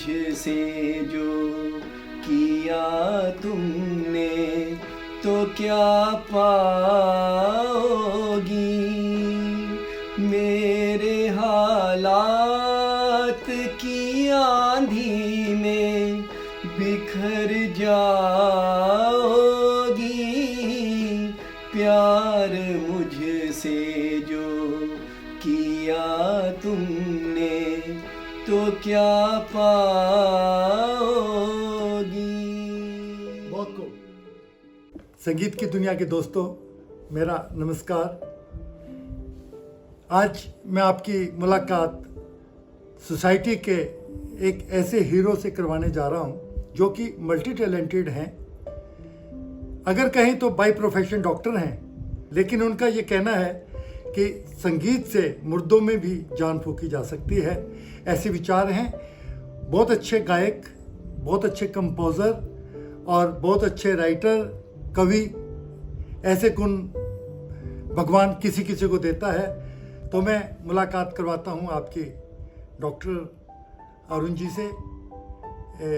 मुझसे जो किया तुमने तो क्या पाओगी। मेरे हालात की आंधी में बिखर जाओगी। प्यार मुझसे जो किया तुमने तो क्या पाओगी। बहुत खूब। संगीत की दुनिया के दोस्तों, मेरा नमस्कार। आज मैं आपकी मुलाकात सोसाइटी के एक ऐसे हीरो से करवाने जा रहा हूं जो कि मल्टी टैलेंटेड हैं। अगर कहें तो बाय प्रोफेशन डॉक्टर हैं, लेकिन उनका ये कहना है कि संगीत से मुर्दों में भी जान फूंकी जा सकती है। ऐसे विचार हैं। बहुत अच्छे गायक, बहुत अच्छे कंपोज़र और बहुत अच्छे राइटर, कवि, ऐसे गुण भगवान किसी किसी को देता है। तो मैं मुलाकात करवाता हूं आपकी डॉक्टर अरुण जी से।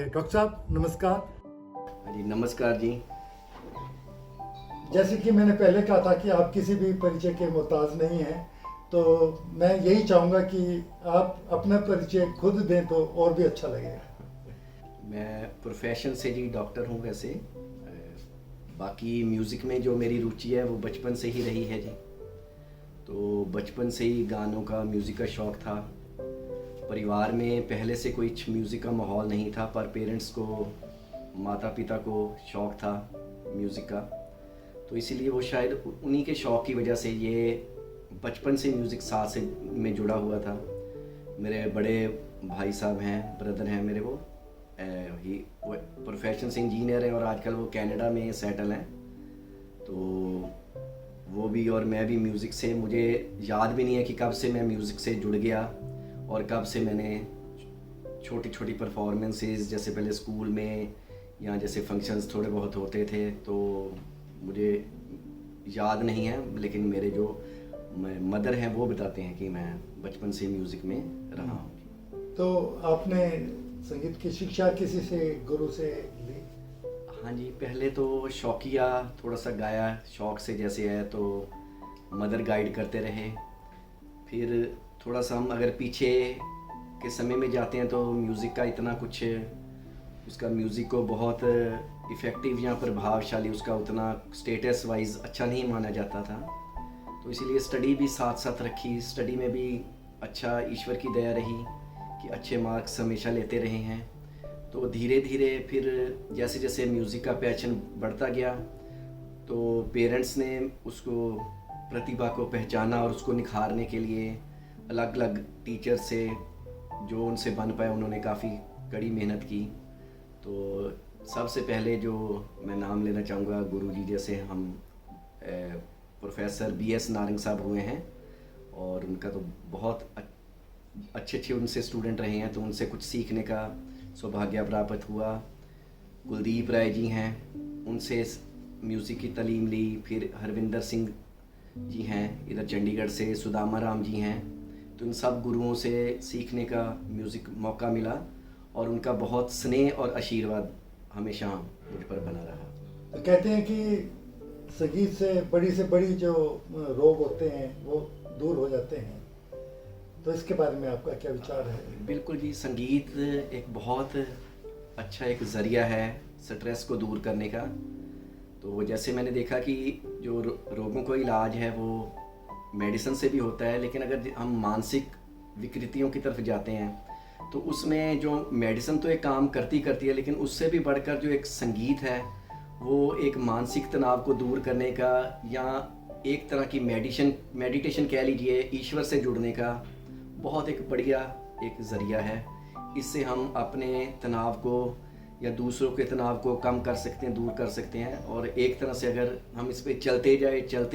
डॉक्टर साहब नमस्कार। जी नमस्कार जी। जैसे कि मैंने पहले कहा था कि आप किसी भी परिचय के मोहताज नहीं हैं, तो मैं यही चाहूँगा कि आप अपना परिचय खुद दें तो और भी अच्छा लगेगा। मैं प्रोफेशन से जी डॉक्टर हूँ वैसे। बाकी म्यूज़िक में जो मेरी रुचि है वो बचपन से ही रही है जी। तो बचपन से ही गानों का, म्यूज़िक का शौक़ था। परिवार में पहले से कोई म्यूज़िक का माहौल नहीं था, पर पेरेंट्स को, माता पिता को शौक़ था म्यूज़िक का। तो इसीलिए वो शायद उन्हीं के शौक़ की वजह से ये बचपन से म्यूज़िक साथ से में जुड़ा हुआ था। मेरे बड़े भाई साहब हैं, ब्रदर हैं मेरे, वो प्रोफेशन से इंजीनियर हैं और आजकल वो कनाडा में सेटल हैं। तो वो भी और मैं भी म्यूज़िक से, मुझे याद भी नहीं है कि कब से मैं म्यूज़िक से जुड़ गया और कब से मैंने छोटी छोटी परफॉर्मेंसेस, जैसे पहले स्कूल में या जैसे फंक्शंस थोड़े बहुत होते थे, तो मुझे याद नहीं है, लेकिन मेरे जो मदर हैं वो बताते हैं कि मैं बचपन से म्यूज़िक में रहा हूँ। तो आपने संगीत की शिक्षा किसी से, गुरु से ली? हाँ जी, पहले तो शौकिया थोड़ा सा गाया, शौक़ से जैसे है, तो मदर गाइड करते रहे। फिर थोड़ा सा हम अगर पीछे के समय में जाते हैं तो म्यूज़िक का इतना कुछ, उसका म्यूज़िक को बहुत इफ़ेक्टिव या प्रभावशाली, उसका उतना स्टेटस वाइज अच्छा नहीं माना जाता था। तो इसीलिए स्टडी भी साथ साथ रखी। स्टडी में भी अच्छा, ईश्वर की दया रही कि अच्छे मार्क्स हमेशा लेते रहे हैं। तो धीरे धीरे फिर जैसे जैसे म्यूज़िक का पैशन बढ़ता गया, तो पेरेंट्स ने उसको, प्रतिभा को पहचाना और उसको निखारने के लिए अलग अलग टीचर से, जो उनसे बन पाए, उन्होंने काफ़ी कड़ी मेहनत की। तो सबसे पहले जो मैं नाम लेना चाहूँगा, गुरुजी जैसे हम प्रोफेसर BS नारंग साहब हुए हैं, और उनका तो बहुत अच्छे उनसे स्टूडेंट रहे हैं, तो उनसे कुछ सीखने का सौभाग्य प्राप्त हुआ। कुलदीप राय जी हैं, उनसे म्यूज़िक की तालीम ली। फिर हरविंदर सिंह जी हैं इधर चंडीगढ़ से, सुदामा राम जी हैं। तो इन सब गुरुओं से सीखने का म्यूज़िक मौका मिला, और उनका बहुत स्नेह और आशीर्वाद हमेशा मुझ पर बना रहा। तो कहते हैं कि संगीत से बड़ी जो रोग होते हैं वो दूर हो जाते हैं, तो इसके बारे में आपका क्या विचार है? बिल्कुल जी, संगीत एक बहुत अच्छा एक ज़रिया है स्ट्रेस को दूर करने का। तो जैसे मैंने देखा कि जो रोगों का इलाज है वो मेडिसिन से भी होता है, लेकिन अगर हम मानसिक विकृतियों की तरफ जाते हैं तो उसमें जो मेडिसिन तो एक काम करती है, लेकिन उससे भी बढ़कर जो एक संगीत है वो एक मानसिक तनाव को दूर करने का, या एक तरह की मेडिटेशन कह लीजिए, ईश्वर से जुड़ने का बहुत एक बढ़िया एक ज़रिया है। इससे हम अपने तनाव को या दूसरों के तनाव को कम कर सकते हैं, दूर कर सकते हैं। और एक तरह से अगर हम इस पे चलते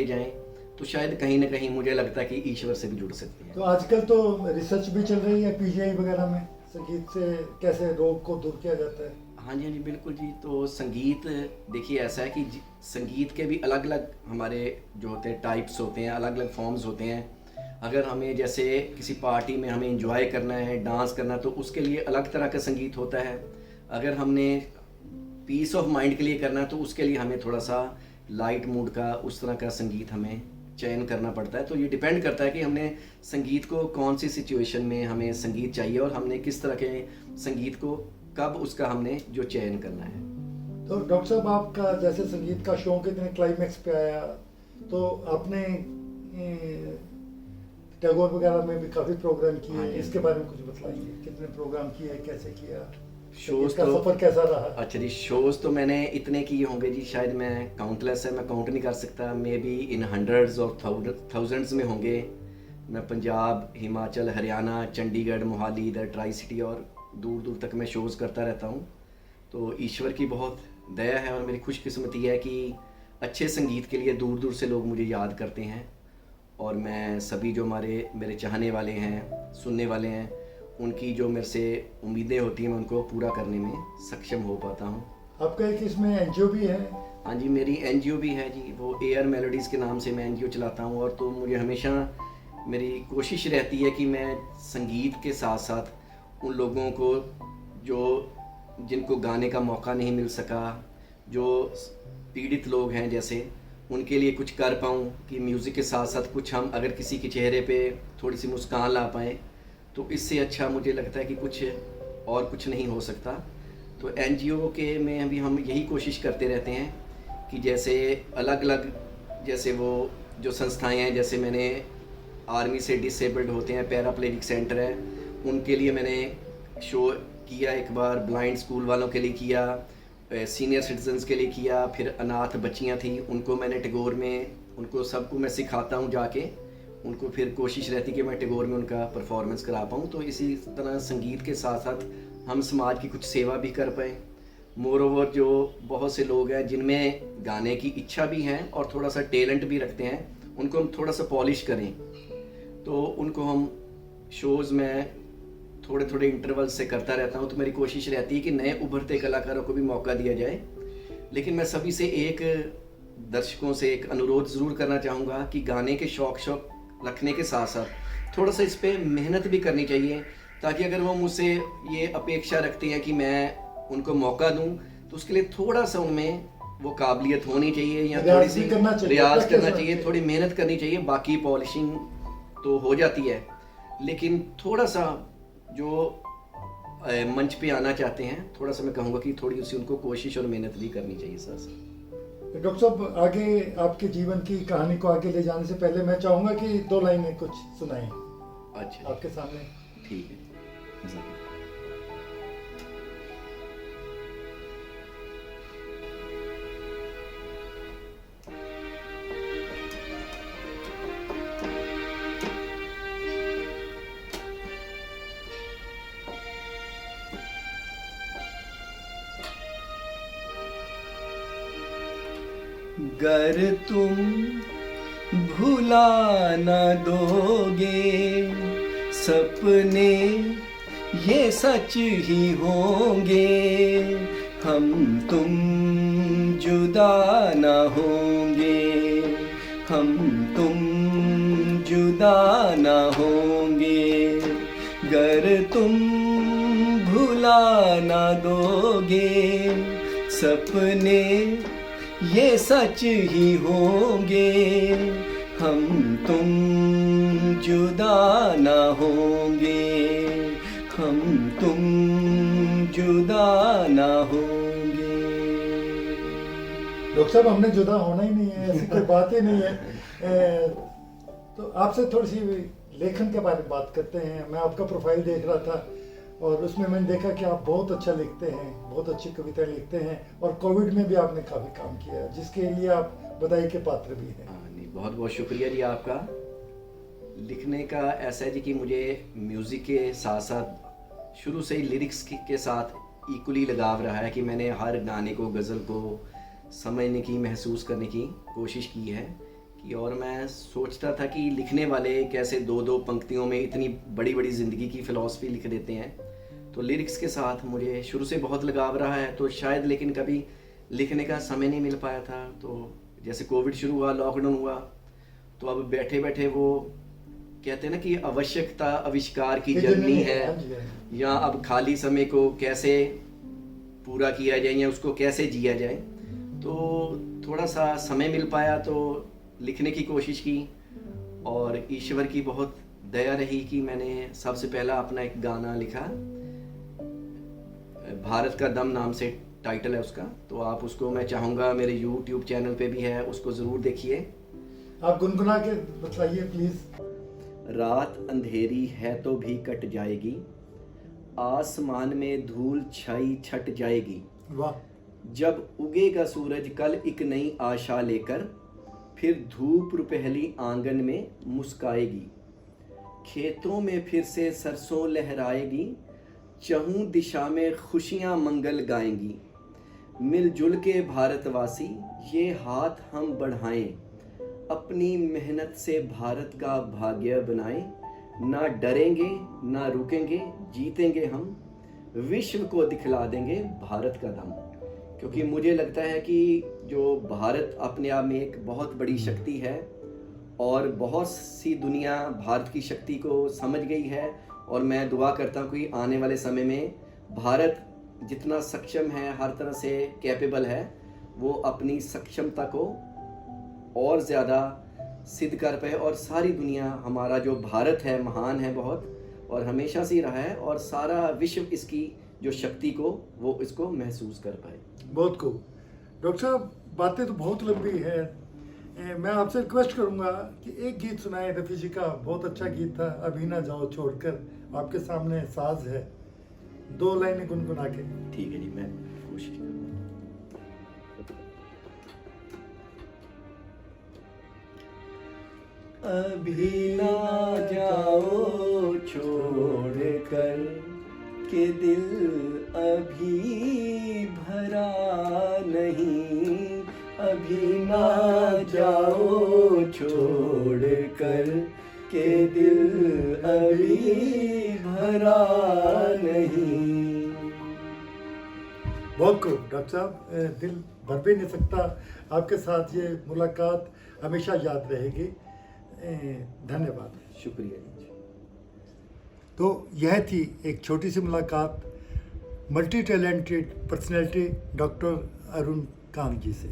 जाएं तो शायद कहीं ना कहीं मुझे लगता है कि ईश्वर से भी जुड़ सकते हैं। तो आजकल तो रिसर्च भी चल रही है PGI वगैरह में, संगीत से कैसे रोग को दूर किया जाता है। हाँ जी बिल्कुल जी। तो संगीत देखिए ऐसा है कि संगीत के भी अलग अलग हमारे जो होते हैं टाइप्स होते हैं, अलग अलग फॉर्म्स होते हैं। अगर हमें जैसे किसी पार्टी में हमें एंजॉय करना है, डांस करना, तो उसके लिए अलग तरह का संगीत होता है। अगर हमने पीस ऑफ माइंड के लिए करना है तो उसके लिए हमें थोड़ा सा लाइट मूड का उस तरह का संगीत हमें चयन करना पड़ता है। तो ये डिपेंड करता है कि हमने संगीत को कौन सी सिचुएशन में हमें संगीत चाहिए और हमने किस तरह के संगीत को कब उसका हमने जो चयन करना है। तो डॉक्टर साहब, आपका जैसे संगीत का शौक इतने क्लाइमेक्स पे आया, तो आपने टैगोर वगैरह में भी काफ़ी प्रोग्राम किए। हाँ जी। इसके बारे में कुछ बताइए, कितने प्रोग्राम किए, कैसे किया, शोज का तो सफ़र कैसा रहा? अच्छा जी, शोज़ तो मैंने इतने किए होंगे जी, शायद मैं काउंटलेस है, मैं काउंट नहीं कर सकता। मे बी इन हंड्रेड्स और थाउजेंड्स में होंगे। मैं पंजाब, हिमाचल, हरियाणा, चंडीगढ़, मोहाली, इधर ट्राई सिटी और दूर दूर तक मैं शोज़ करता रहता हूँ। तो ईश्वर की बहुत दया है और मेरी खुशकिस्मती है कि अच्छे संगीत के लिए दूर दूर से लोग मुझे याद करते हैं, और मैं सभी जो मेरे चाहने वाले हैं, सुनने वाले हैं, उनकी जो मेरे से उम्मीदें होती हैं मैं उनको पूरा करने में सक्षम हो पाता हूँ। आपका एक इसमें एनजीओ भी है? हाँ जी, मेरी एनजीओ भी है जी, वो एयर मेलोडीज़ के नाम से मैं एनजीओ चलाता हूँ। और तो मुझे हमेशा मेरी कोशिश रहती है कि मैं संगीत के साथ साथ उन लोगों को जिनको गाने का मौका नहीं मिल सका, जो पीड़ित लोग हैं जैसे, उनके लिए कुछ कर पाऊँ, कि म्यूज़िक के साथ साथ कुछ हम अगर किसी के चेहरे पे थोड़ी सी मुस्कान ला पाएँ, तो इससे अच्छा मुझे लगता है कि कुछ नहीं हो सकता। तो एनजीओ के में अभी हम यही कोशिश करते रहते हैं कि जैसे अलग अलग, जैसे वो जो संस्थाएं हैं, जैसे मैंने आर्मी से डिसेबल्ड होते हैं, पैराप्लेजिक सेंटर है, उनके लिए मैंने शो किया एक बार, ब्लाइंड स्कूल वालों के लिए किया, सीनियर सिटीजन्स के लिए किया, फिर अनाथ बच्चियां थी उनको मैंने टैगोर में, उनको सबको मैं सिखाता हूँ जाके, उनको फिर कोशिश रहती कि मैं टैगोर में उनका परफॉर्मेंस करा पाऊँ। तो इसी तरह संगीत के साथ साथ हम समाज की कुछ सेवा भी कर पाएँ। मोर ओवर जो बहुत से लोग हैं जिनमें गाने की इच्छा भी है और थोड़ा सा टैलेंट भी रखते हैं, उनको हम थोड़ा सा पॉलिश करें, तो उनको हम शोज़ में थोड़े थोड़े इंटरवल से करता रहता हूँ। तो मेरी कोशिश रहती है कि नए उभरते कलाकारों को भी मौका दिया जाए। लेकिन मैं सभी से दर्शकों से एक अनुरोध ज़रूर करना चाहूँगा कि गाने के शौक रखने के साथ साथ थोड़ा सा इस पर मेहनत भी करनी चाहिए, ताकि अगर वो मुझसे ये अपेक्षा रखते हैं कि मैं उनको मौका दूं, तो उसके लिए थोड़ा सा उनमें वो काबिलियत होनी चाहिए, या थोड़ी सी रियाज करना चाहिए, थोड़ी मेहनत करनी चाहिए। बाकी पॉलिशिंग तो हो जाती है, लेकिन थोड़ा सा जो मंच पे आना चाहते हैं, थोड़ा सा मैं कहूँगा कि थोड़ी सी उनको कोशिश और मेहनत भी करनी चाहिए सर। डॉक्टर साहब, आगे आपके जीवन की कहानी को आगे ले जाने से पहले मैं चाहूँगा कि 2 लाइनें कुछ सुनाएं। अच्छा, आपके सामने। ठीक है। गर तुम भुला न दोगे, सपने ये सच ही होंगे, हम तुम जुदा न होंगे, हम तुम जुदा न होंगे। गर तुम भुला न दोगे, सपने ये सच ही होंगे, हम तुम जुदा ना होंगे, हम तुम जुदा ना होंगे। डॉक्टर साहब, हमने जुदा होना ही नहीं है, ऐसी कोई बात ही नहीं है। तो आपसे थोड़ी सी लेखन के बारे में बात करते हैं। मैं आपका प्रोफाइल देख रहा था और उसमें मैंने देखा कि आप बहुत अच्छा लिखते हैं, बहुत अच्छी कविताएं लिखते हैं, और कोविड में भी आपने काफ़ी काम किया, जिसके लिए आप बधाई के पात्र भी हैं। हाँ नहीं, बहुत बहुत शुक्रिया जी आपका। लिखने का ऐसा है जी कि मुझे म्यूज़िक के साथ साथ शुरू से ही लिरिक्स के साथ इक्वली लगाव रहा है, कि मैंने हर गाने को, गज़ल को समझने की, महसूस करने की कोशिश की है कि, और मैं सोचता था कि लिखने वाले कैसे 2-2 पंक्तियों में इतनी बड़ी बड़ी ज़िंदगी की फ़िलॉसफी लिख देते हैं। तो लिरिक्स के साथ मुझे शुरू से बहुत लगाव रहा है, तो शायद लेकिन कभी लिखने का समय नहीं मिल पाया था। तो जैसे कोविड शुरू हुआ, लॉकडाउन हुआ, तो अब बैठे बैठे वो कहते हैं ना कि आवश्यकता आविष्कार की ये जननी जननी है, हाँ जी, हाँ जी। या अब खाली समय को कैसे पूरा किया जाए या उसको कैसे जिया जाए। तो थोड़ा सा समय मिल पाया तो लिखने की कोशिश की, और ईश्वर की बहुत दया रही कि मैंने सबसे पहला अपना एक गाना लिखा, भारत का दम नाम से टाइटल है उसका। तो आप उसको, मैं चाहूँगा मेरे यूट्यूब चैनल पे भी है, उसको ज़रूर देखिए। आप गुनगुना के बताइए प्लीज। रात अंधेरी है तो भी कट जाएगी, आसमान में धूल छाई छट जाएगी। वाह। जब उगेगा सूरज कल एक नई आशा लेकर, फिर धूप रुपहली आंगन में मुस्काएगी। खेतों में फिर से सरसों लहराएगी, चहुं दिशा में खुशियां मंगल गाएंगी। मिलजुल के भारतवासी ये हाथ हम बढ़ाएं, अपनी मेहनत से भारत का भाग्य बनाएं। ना डरेंगे ना रुकेंगे, जीतेंगे हम, विश्व को दिखला देंगे भारत का दम। क्योंकि मुझे लगता है कि जो भारत अपने आप में एक बहुत बड़ी शक्ति है, और बहुत सी दुनिया भारत की शक्ति को समझ गई है। और मैं दुआ करता हूँ कि आने वाले समय में भारत जितना सक्षम है, हर तरह से कैपेबल है, वो अपनी सक्षमता को और ज़्यादा सिद्ध कर पाए, और सारी दुनिया, हमारा जो भारत है महान है बहुत, और हमेशा से ही रहा है, और सारा विश्व इसकी जो शक्ति को वो इसको महसूस कर पाए। बहुत खूब डॉक्टर साहब, बातें तो बहुत लंबी है। मैं आपसे रिक्वेस्ट करूंगा कि एक गीत सुनाएं। रफ़ी जी का बहुत अच्छा गीत था, अभी ना जाओ छोड़कर। आपके सामने साज है, 2 लाइनें गुनगुना के। ठीक है जी, मैं कोशिश करूँगा। अभी ना जाओ छोड़ कर के दिल अभी भरा नहीं, अभी ना जाओ छोड़ कर के दिल अभी भरा नहीं। बहुत खूब डॉक्टर साहब, दिल भर भी नहीं सकता। आपके साथ ये मुलाकात हमेशा याद रहेगी। धन्यवाद। शुक्रिया जी। तो यह थी एक छोटी सी मुलाकात multi talented personality doctor Arun Kang ji से।